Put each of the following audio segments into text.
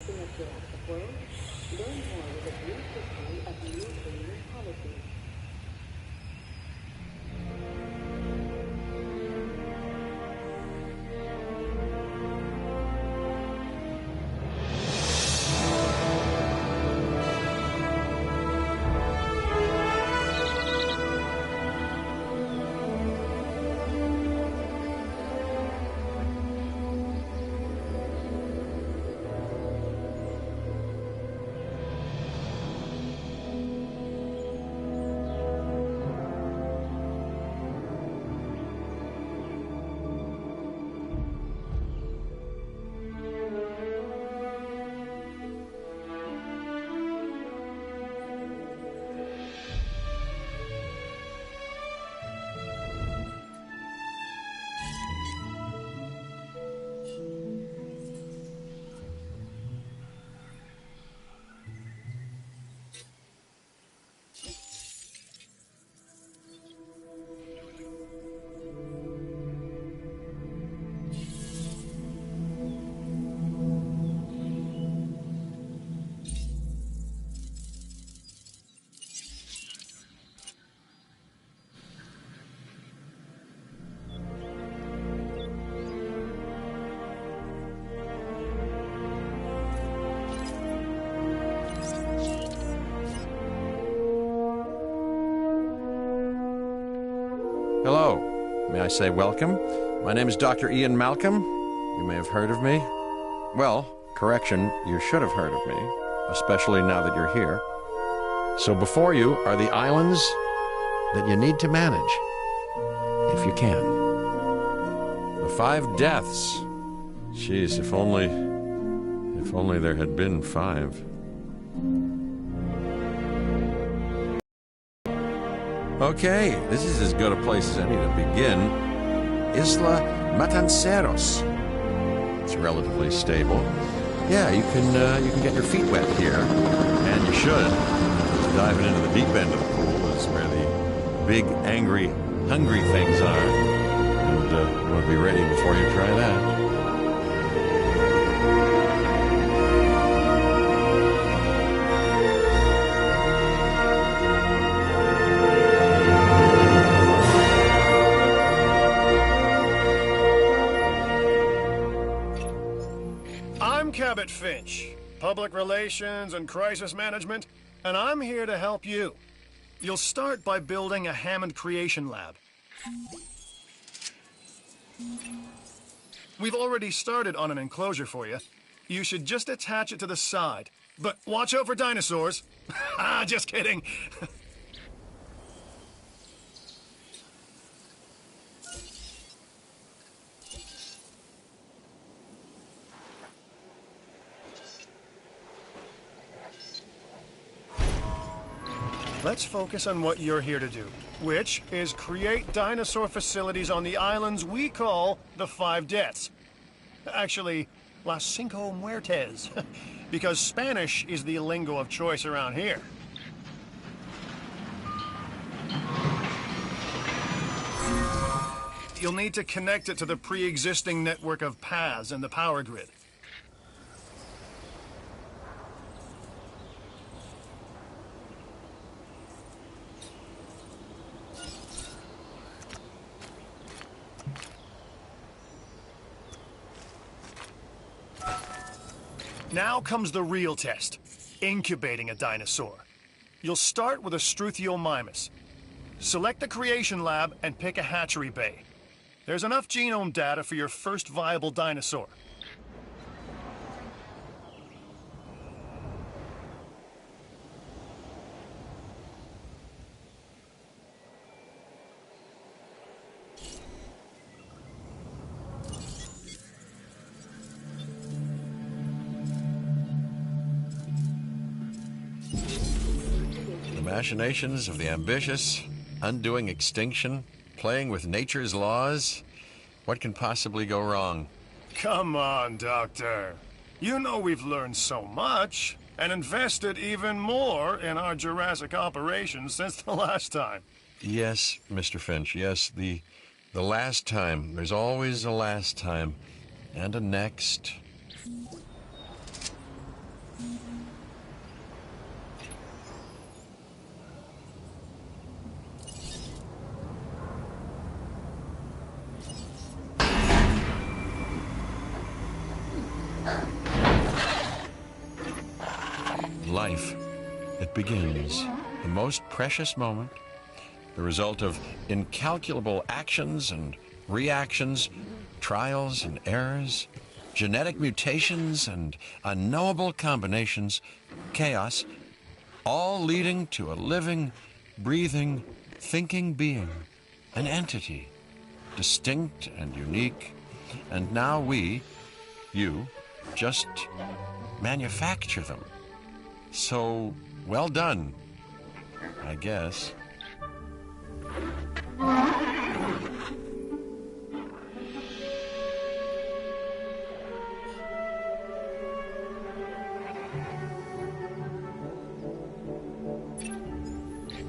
throughout the world. Learn more with a brief history of new cleaning policies. Hello. May I say welcome? My name is Dr. Ian Malcolm. You may have heard of me. Well, correction, you should have heard of me, especially now that you're here. So before you are the islands that you need to manage, if you can. The 5 deaths. Jeez, if only there had been 5. Okay, this is as good a place as any to begin. Isla Matanceros. It's relatively stable. Yeah, you can get your feet wet here, and you should. Diving into the deep end of the pool is where the big, angry, hungry things are, and you want to be ready before you try that. Cabot Finch, Public Relations and Crisis Management, and I'm here to help you. You'll start by building a Hammond Creation Lab. We've already started on an enclosure for you. You should just attach it to the side. But watch out for dinosaurs. Ah, just kidding. Let's focus on what you're here to do, which is create dinosaur facilities on the islands we call the 5 Deaths. Actually, Las Cinco Muertes, because Spanish is the lingo of choice around here. You'll need to connect it to the pre-existing network of paths and the power grid. Now comes the real test, incubating a dinosaur. You'll start with a Struthiomimus. Select the creation lab and pick a hatchery bay. There's enough genome data for your first viable dinosaur. Machinations of the ambitious, undoing extinction, playing with nature's laws. What can possibly go wrong? Come on, Doctor. You know we've learned so much and invested even more in our Jurassic operations since the last time. Yes, Mr. Finch, yes, the last time. There's always a last time. And a next. Life, it begins, the most precious moment, the result of incalculable actions and reactions, trials and errors, genetic mutations and unknowable combinations, chaos, all leading to a living, breathing, thinking being, an entity, distinct and unique, and now we, you, just manufacture them. So, well done, I guess.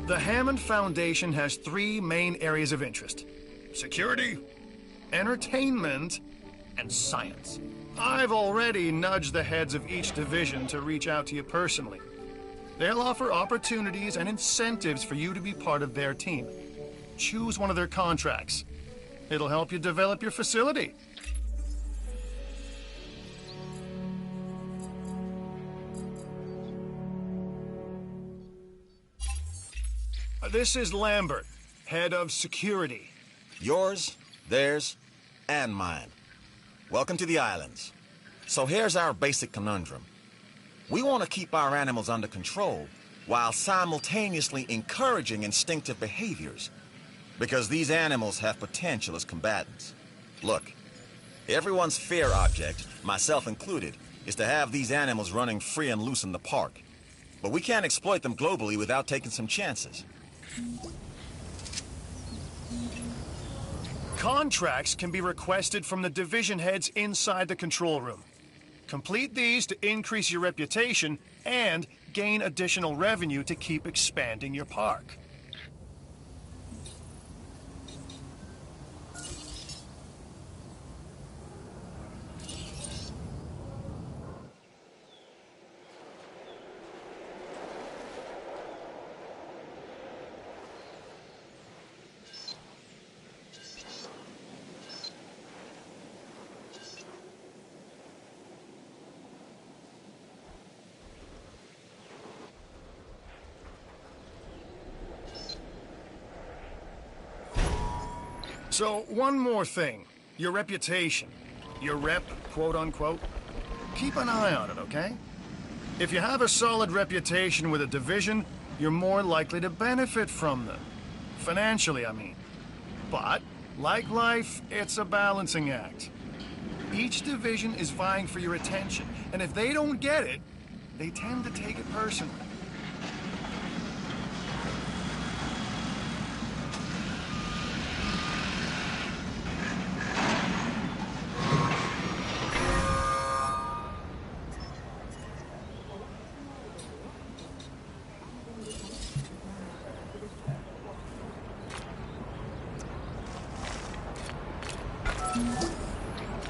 The Hammond Foundation has three main areas of interest: security, entertainment, and science. I've already nudged the heads of each division to reach out to you personally. They'll offer opportunities and incentives for you to be part of their team. Choose one of their contracts. It'll help you develop your facility. This is Lambert, head of security. Yours, theirs, and mine. Welcome to the islands. So here's our basic conundrum. We want to keep our animals under control while simultaneously encouraging instinctive behaviors, because these animals have potential as combatants. Look, everyone's fear object, myself included, is to have these animals running free and loose in the park. But we can't exploit them globally without taking some chances. Contracts can be requested from the division heads inside the control room. Complete these to increase your reputation and gain additional revenue to keep expanding your park. So, one more thing. Your reputation. Your rep, quote-unquote. Keep an eye on it, okay? If you have a solid reputation with a division, you're more likely to benefit from them. Financially, I mean. But, like life, it's a balancing act. Each division is vying for your attention, and if they don't get it, they tend to take it personally.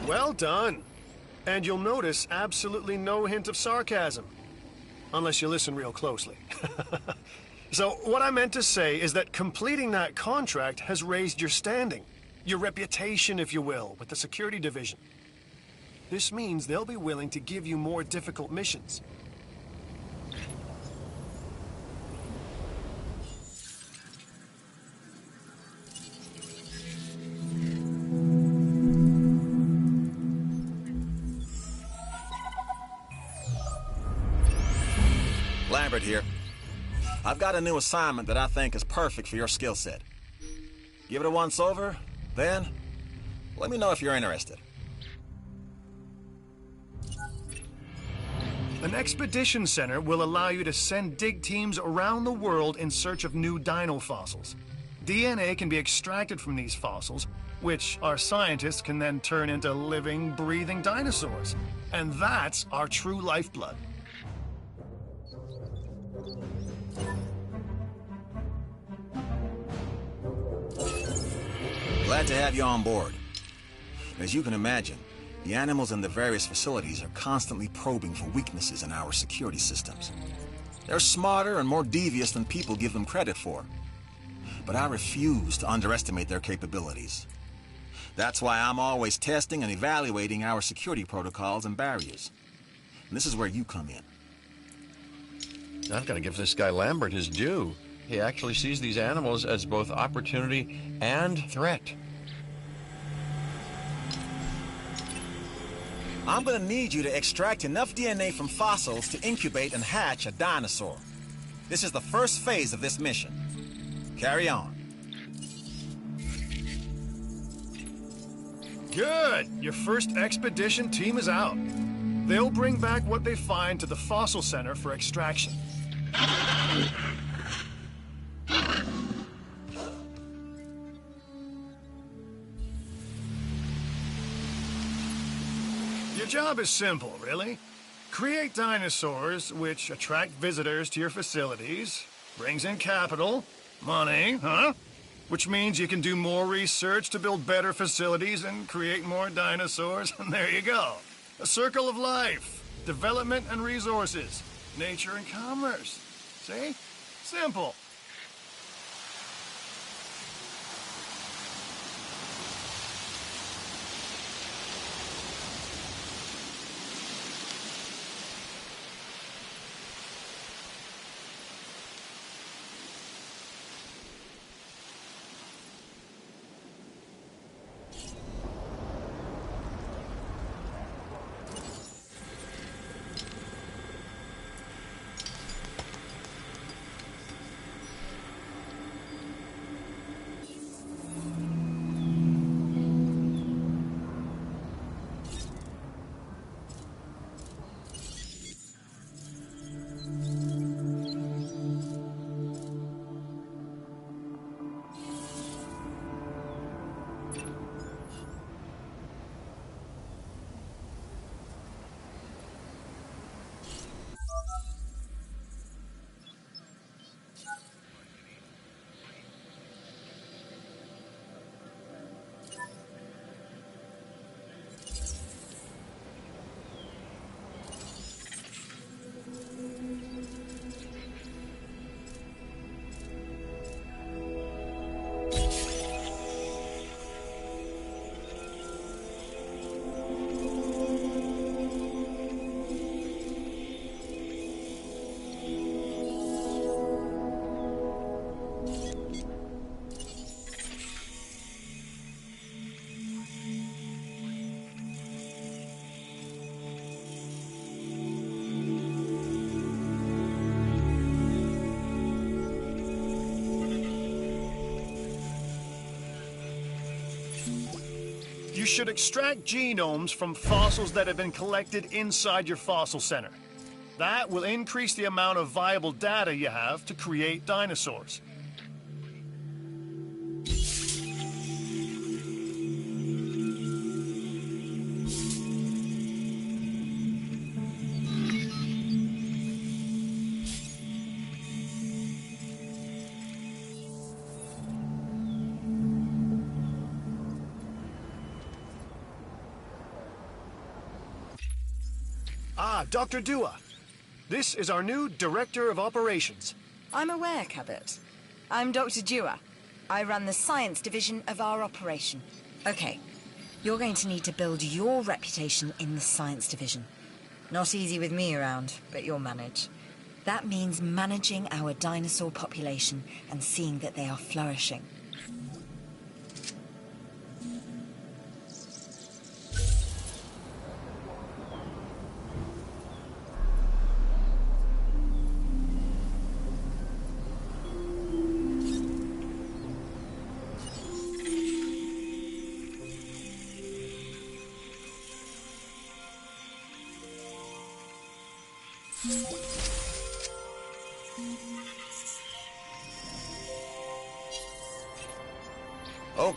Well done. And you'll notice absolutely no hint of sarcasm. Unless you listen real closely. So, what I meant to say is that completing that contract has raised your standing. Your reputation, if you will, with the security division. This means they'll be willing to give you more difficult missions. Lambert here. I've got a new assignment that I think is perfect for your skill set. Give it a once over, then let me know if you're interested. An expedition center will allow you to send dig teams around the world in search of new dino fossils. DNA can be extracted from these fossils, which our scientists can then turn into living, breathing dinosaurs. And that's our true lifeblood. Glad to have you on board. As you can imagine, The animals in the various facilities are constantly probing for weaknesses in our security systems. They're smarter and more devious than people give them credit for. But I refuse to underestimate their capabilities. That's why I'm always testing and evaluating our security protocols and barriers. And this is where you come in. I've got to give this guy Lambert his due. He actually sees these animals as both opportunity and threat. I'm gonna need you to extract enough DNA from fossils to incubate and hatch a dinosaur. This is the first phase of this mission. Carry on. Good! Your first expedition team is out. They'll bring back what they find to the fossil center for extraction. Your job is simple, really. Create dinosaurs, which attract visitors to your facilities, brings in capital, money, huh? Which means you can do more research to build better facilities and create more dinosaurs, and there you go. A circle of life, development and resources, nature and commerce. See? Simple. You should extract genomes from fossils that have been collected inside your fossil center. That will increase the amount of viable data you have to create dinosaurs. Dr. Dua. This is our new Director of Operations. I'm aware, Cabot. I'm Dr. Dua. I run the science division of our operation. Okay, you're going to need to build your reputation in the science division. Not easy with me around, but you'll manage. That means managing our dinosaur population and seeing that they are flourishing.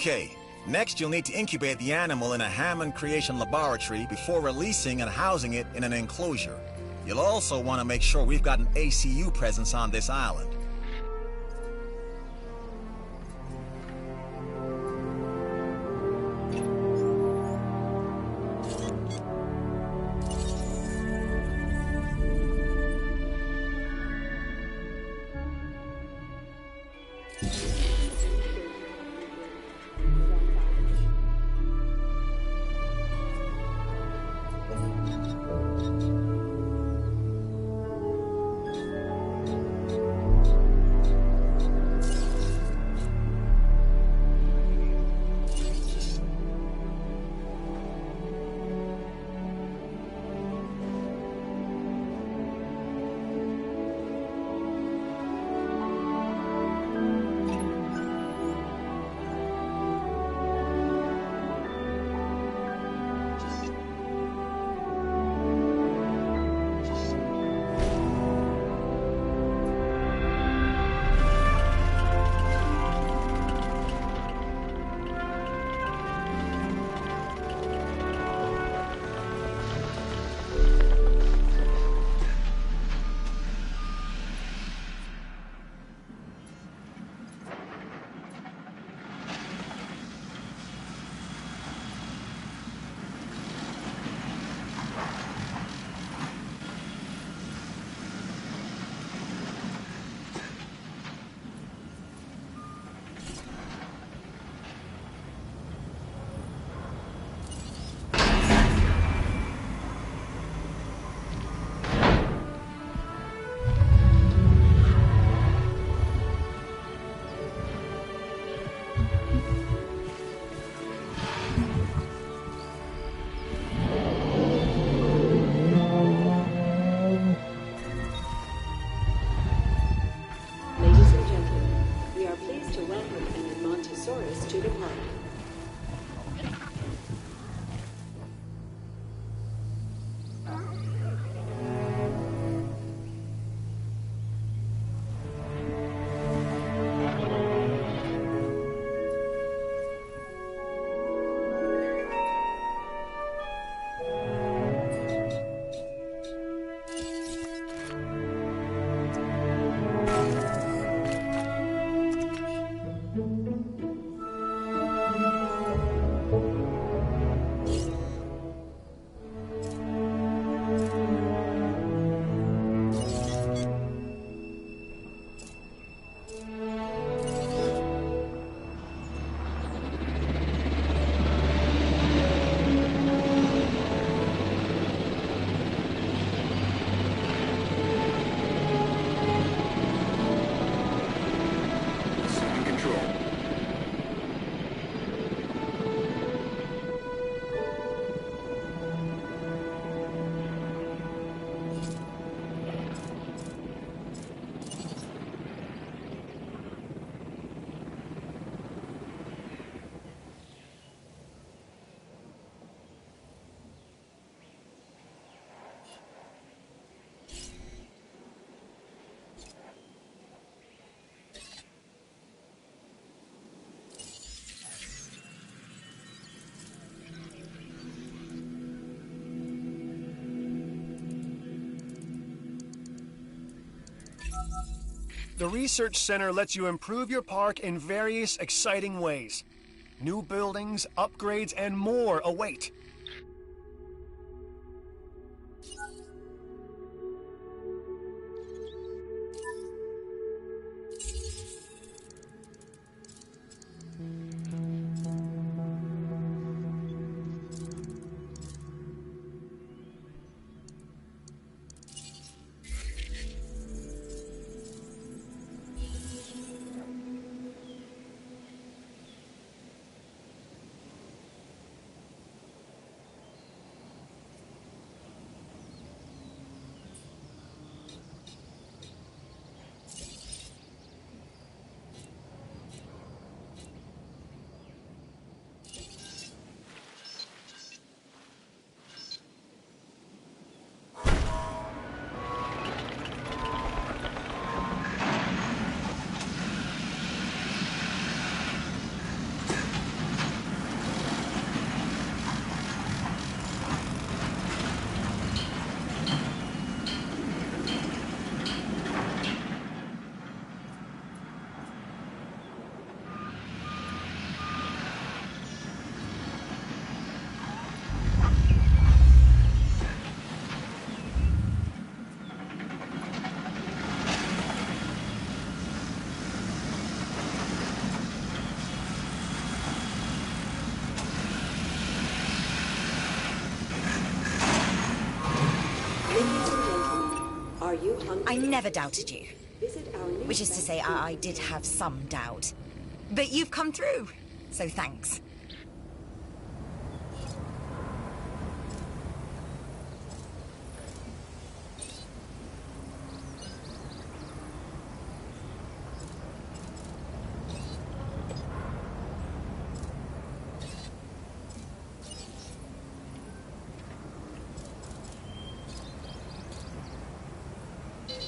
Okay, next you'll need to incubate the animal in a Hammond creation laboratory before releasing and housing it in an enclosure. You'll also want to make sure we've got an ACU presence on this island. Brachiosaurus to depart. The Research Center lets you improve your park in various exciting ways. New buildings, upgrades, and more await. Are you hungry? I never doubted you. Visit our new Which is to say, I did have some doubt. But you've come through, so thanks.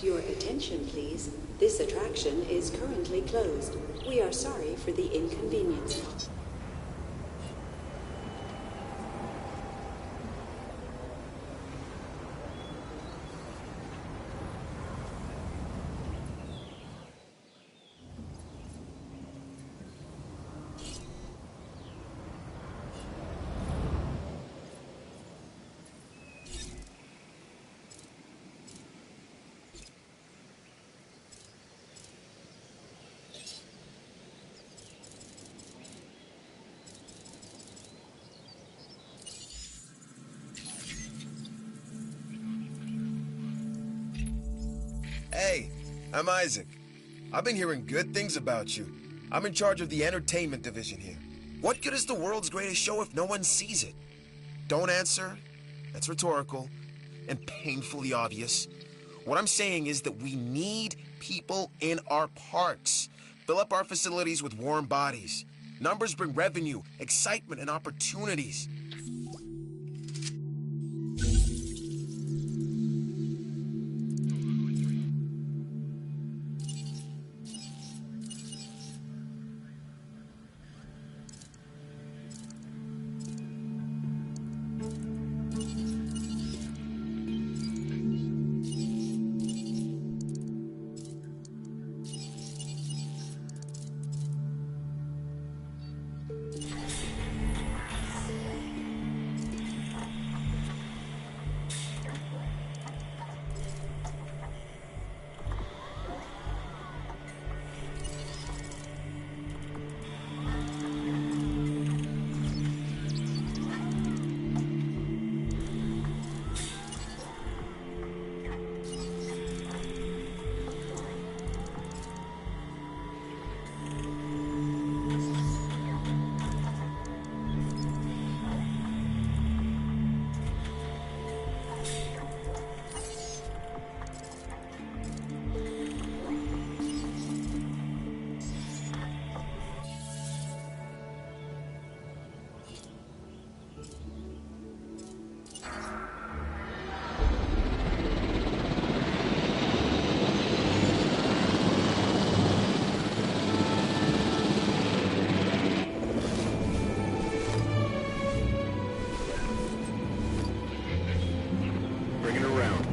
Your attention, please. This attraction is currently closed. We are sorry for the inconvenience. Hey, I'm Isaac. I've been hearing good things about you. I'm in charge of the entertainment division here. What good is the world's greatest show if no one sees it? Don't answer. That's rhetorical and painfully obvious. What I'm saying is that we need people in our parks. Fill up our facilities with warm bodies. Numbers bring revenue, excitement, and opportunities. Bring it around.